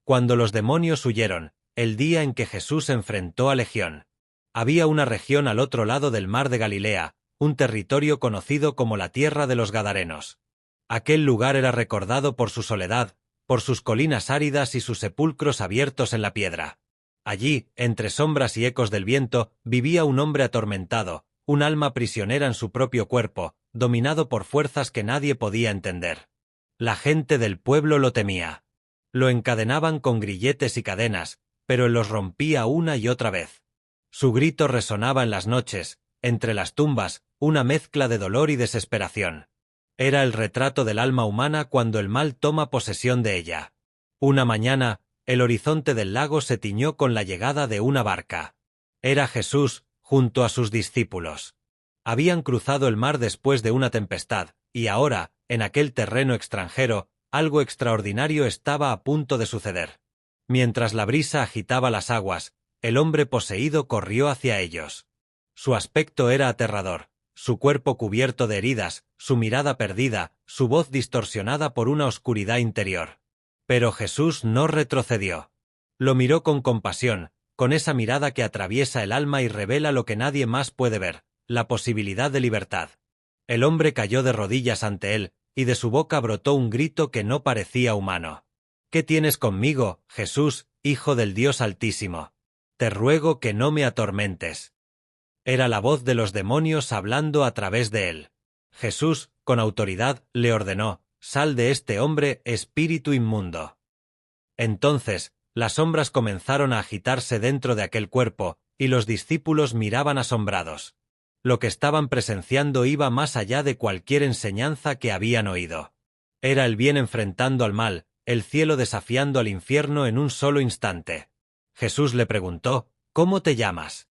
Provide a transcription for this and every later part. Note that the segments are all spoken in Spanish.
Cuando los demonios huyeron, el día en que Jesús enfrentó a Legión. Había una región al otro lado del mar de Galilea, un territorio conocido como la tierra de los Gadarenos. Aquel lugar era recordado por su soledad, por sus colinas áridas y sus sepulcros abiertos en la piedra. Allí, entre sombras y ecos del viento, vivía un hombre atormentado, un alma prisionera en su propio cuerpo, dominado por fuerzas que nadie podía entender. La gente del pueblo lo temía. Lo encadenaban con grilletes y cadenas, pero él los rompía una y otra vez. Su grito resonaba en las noches, entre las tumbas, una mezcla de dolor y desesperación. Era el retrato del alma humana cuando el mal toma posesión de ella. Una mañana, el horizonte del lago se tiñó con la llegada de una barca. Era Jesús, junto a sus discípulos. Habían cruzado el mar después de una tempestad, y ahora, en aquel terreno extranjero, algo extraordinario estaba a punto de suceder. Mientras la brisa agitaba las aguas, el hombre poseído corrió hacia ellos. Su aspecto era aterrador, su cuerpo cubierto de heridas, su mirada perdida, su voz distorsionada por una oscuridad interior. Pero Jesús no retrocedió. Lo miró con compasión, con esa mirada que atraviesa el alma y revela lo que nadie más puede ver, la posibilidad de libertad. El hombre cayó de rodillas ante él, y de su boca brotó un grito que no parecía humano. «¿Qué tienes conmigo, Jesús, Hijo del Dios Altísimo? Te ruego que no me atormentes». Era la voz de los demonios hablando a través de él. Jesús, con autoridad, le ordenó: «Sal de este hombre, espíritu inmundo». Entonces, las sombras comenzaron a agitarse dentro de aquel cuerpo, y los discípulos miraban asombrados. Lo que estaban presenciando iba más allá de cualquier enseñanza que habían oído. Era el bien enfrentando al mal, el cielo desafiando al infierno en un solo instante. Jesús le preguntó: «¿Cómo te llamas?»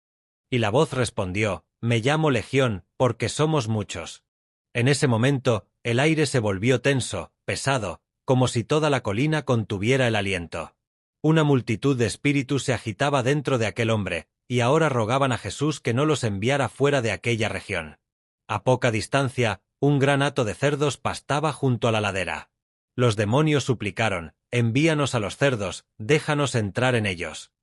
Y la voz respondió: «Me llamo Legión, porque somos muchos». En ese momento, el aire se volvió tenso, pesado, como si toda la colina contuviera el aliento. Una multitud de espíritus se agitaba dentro de aquel hombre, y ahora rogaban a Jesús que no los enviara fuera de aquella región. A poca distancia, un gran hato de cerdos pastaba junto a la ladera. Los demonios suplicaron: «Envíanos a los cerdos, déjanos entrar en ellos».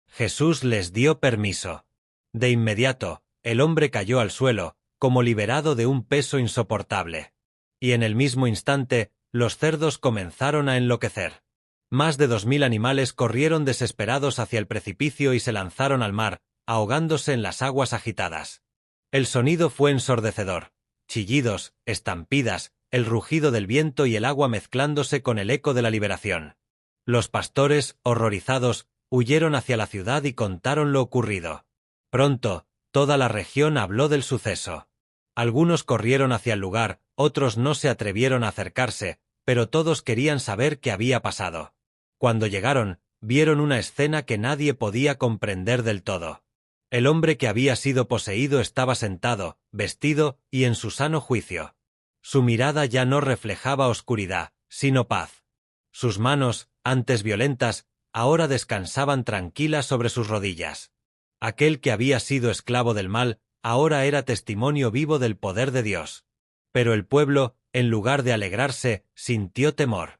Jesús les dio permiso. De inmediato, el hombre cayó al suelo, como liberado de un peso insoportable. Y en el mismo instante, los cerdos comenzaron a enloquecer. Más de 2000 animales corrieron desesperados hacia el precipicio y se lanzaron al mar, ahogándose en las aguas agitadas. El sonido fue ensordecedor. Chillidos, estampidas, el rugido del viento y el agua mezclándose con el eco de la liberación. Los pastores, horrorizados, huyeron hacia la ciudad y contaron lo ocurrido. Pronto, toda la región habló del suceso. Algunos corrieron hacia el lugar, otros no se atrevieron a acercarse, pero todos querían saber qué había pasado. Cuando llegaron, vieron una escena que nadie podía comprender del todo. El hombre que había sido poseído estaba sentado, vestido y en su sano juicio. Su mirada ya no reflejaba oscuridad, sino paz. Sus manos, antes violentas, ahora descansaban tranquilas sobre sus rodillas. Aquel que había sido esclavo del mal, ahora era testimonio vivo del poder de Dios. Pero el pueblo, en lugar de alegrarse, sintió temor.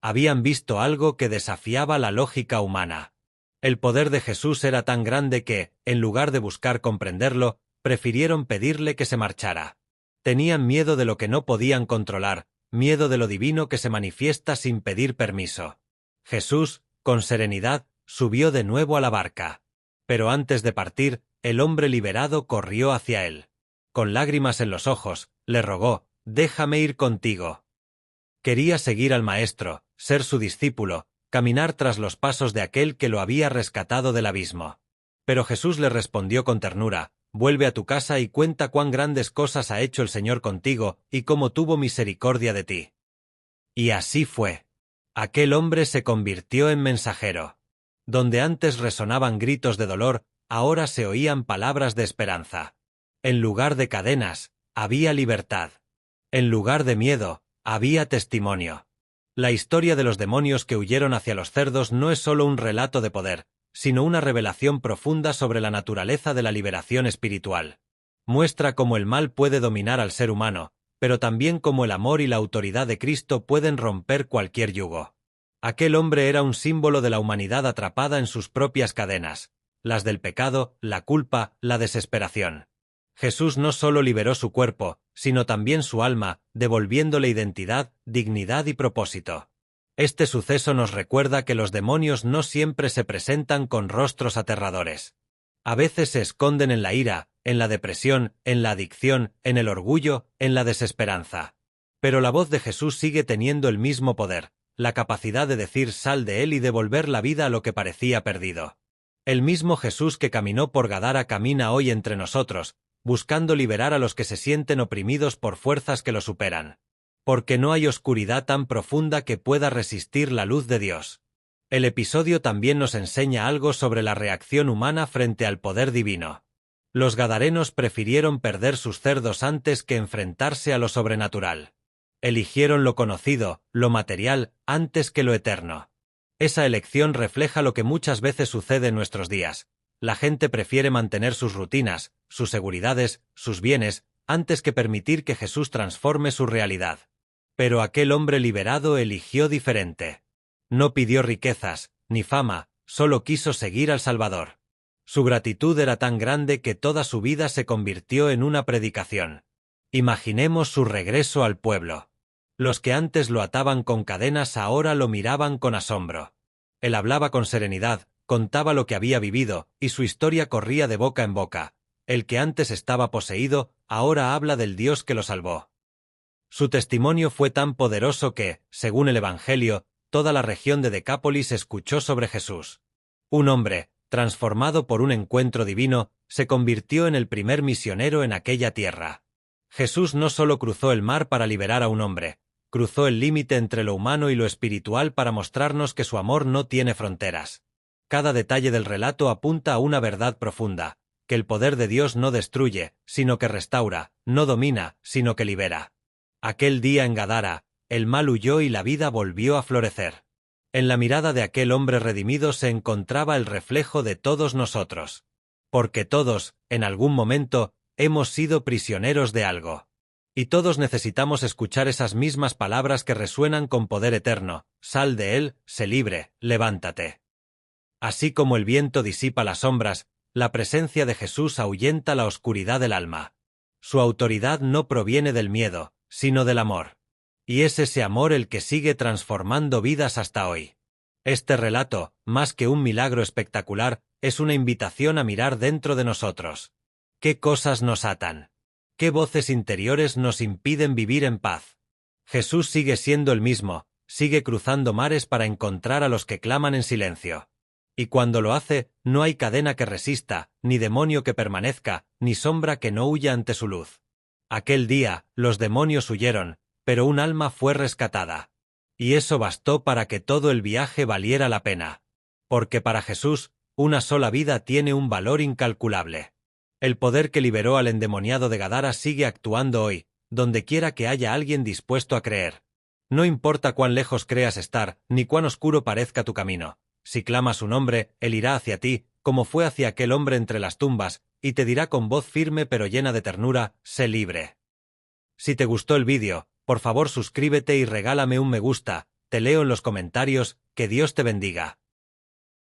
Habían visto algo que desafiaba la lógica humana. El poder de Jesús era tan grande que, en lugar de buscar comprenderlo, prefirieron pedirle que se marchara. Tenían miedo de lo que no podían controlar, miedo de lo divino que se manifiesta sin pedir permiso. Jesús, con serenidad, subió de nuevo a la barca. Pero antes de partir, el hombre liberado corrió hacia él. Con lágrimas en los ojos, le rogó: «Déjame ir contigo». Quería seguir al Maestro, ser su discípulo, caminar tras los pasos de aquel que lo había rescatado del abismo. Pero Jesús le respondió con ternura: «Vuelve a tu casa y cuenta cuán grandes cosas ha hecho el Señor contigo y cómo tuvo misericordia de ti». Y así fue. Aquel hombre se convirtió en mensajero. Donde antes resonaban gritos de dolor, ahora se oían palabras de esperanza. En lugar de cadenas, había libertad. En lugar de miedo, había testimonio. La historia de los demonios que huyeron hacia los cerdos no es solo un relato de poder, sino una revelación profunda sobre la naturaleza de la liberación espiritual. Muestra cómo el mal puede dominar al ser humano, pero también cómo el amor y la autoridad de Cristo pueden romper cualquier yugo. Aquel hombre era un símbolo de la humanidad atrapada en sus propias cadenas, las del pecado, la culpa, la desesperación. Jesús no solo liberó su cuerpo, sino también su alma, devolviéndole identidad, dignidad y propósito. Este suceso nos recuerda que los demonios no siempre se presentan con rostros aterradores. A veces se esconden en la ira, en la depresión, en la adicción, en el orgullo, en la desesperanza. Pero la voz de Jesús sigue teniendo el mismo poder, la capacidad de decir sal de él y devolver la vida a lo que parecía perdido. El mismo Jesús que caminó por Gadara camina hoy entre nosotros, buscando liberar a los que se sienten oprimidos por fuerzas que lo superan. Porque no hay oscuridad tan profunda que pueda resistir la luz de Dios. El episodio también nos enseña algo sobre la reacción humana frente al poder divino. Los gadarenos prefirieron perder sus cerdos antes que enfrentarse a lo sobrenatural. Eligieron lo conocido, lo material, antes que lo eterno. Esa elección refleja lo que muchas veces sucede en nuestros días. La gente prefiere mantener sus rutinas, sus seguridades, sus bienes, antes que permitir que Jesús transforme su realidad. Pero aquel hombre liberado eligió diferente. No pidió riquezas, ni fama, solo quiso seguir al Salvador. Su gratitud era tan grande que toda su vida se convirtió en una predicación. Imaginemos su regreso al pueblo. Los que antes lo ataban con cadenas ahora lo miraban con asombro. Él hablaba con serenidad, contaba lo que había vivido, y su historia corría de boca en boca. El que antes estaba poseído, ahora habla del Dios que lo salvó. Su testimonio fue tan poderoso que, según el Evangelio, toda la región de Decápolis escuchó sobre Jesús. Un hombre, transformado por un encuentro divino, se convirtió en el primer misionero en aquella tierra. Jesús no solo cruzó el mar para liberar a un hombre, cruzó el límite entre lo humano y lo espiritual para mostrarnos que su amor no tiene fronteras. Cada detalle del relato apunta a una verdad profunda, que el poder de Dios no destruye, sino que restaura, no domina, sino que libera. Aquel día en Gadara, el mal huyó y la vida volvió a florecer. En la mirada de aquel hombre redimido se encontraba el reflejo de todos nosotros. Porque todos, en algún momento, hemos sido prisioneros de algo. Y todos necesitamos escuchar esas mismas palabras que resuenan con poder eterno: sal de él, sé libre, levántate. Así como el viento disipa las sombras, la presencia de Jesús ahuyenta la oscuridad del alma. Su autoridad no proviene del miedo, sino del amor. Y es ese amor el que sigue transformando vidas hasta hoy. Este relato, más que un milagro espectacular, es una invitación a mirar dentro de nosotros. ¿Qué cosas nos atan? ¿Qué voces interiores nos impiden vivir en paz? Jesús sigue siendo el mismo, sigue cruzando mares para encontrar a los que claman en silencio. Y cuando lo hace, no hay cadena que resista, ni demonio que permanezca, ni sombra que no huya ante su luz. Aquel día, los demonios huyeron, pero un alma fue rescatada. Y eso bastó para que todo el viaje valiera la pena. Porque para Jesús, una sola vida tiene un valor incalculable. El poder que liberó al endemoniado de Gadara sigue actuando hoy, donde quiera que haya alguien dispuesto a creer. No importa cuán lejos creas estar, ni cuán oscuro parezca tu camino. Si clamas su nombre, él irá hacia ti, como fue hacia aquel hombre entre las tumbas, y te dirá con voz firme pero llena de ternura: sé libre. Si te gustó el vídeo, por favor suscríbete y regálame un me gusta. Te leo en los comentarios. Que Dios te bendiga.